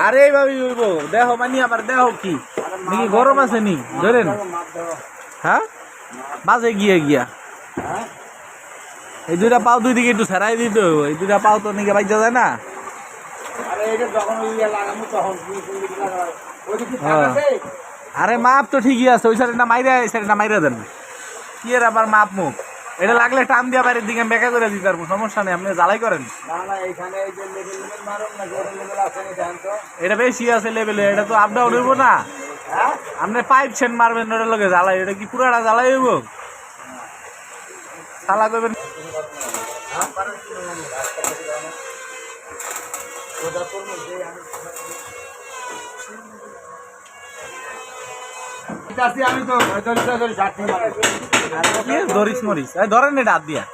আরে এইভাবে হইব দেহ মানি আবার দেহ কি নাকি গরম আছে নি ধরেন হ্যাঁ বাজে গিয়া গিয়া এই দুইটা পাও দুই দিকে একটু ছাড়াই দিত এই দুইটা পাও তো নাকি বাইজা যায় না আরে মাপ তো ঠিকই আছে ওই সাইডে না মাইরা এই সাইডে না মাইরা দেন কি এর আবার মাপ মুখ এটা লাগলে টান দিয়া বাইরের দিকে বেঁকা করে দিতে পারবো সমস্যা নেই আপনি জ্বালাই করেন এটা বেশি আছে লেভেলে এটা তো আপ ডাউন হইব না আপনি পাইপ সেন মারবেন ওটার লগে জ্বালাই এটা কি পুরাটা জ্বালাই হইব শালা করবেন আমি তো ধরিস মরিস ধরেন এটা হাত দিয়া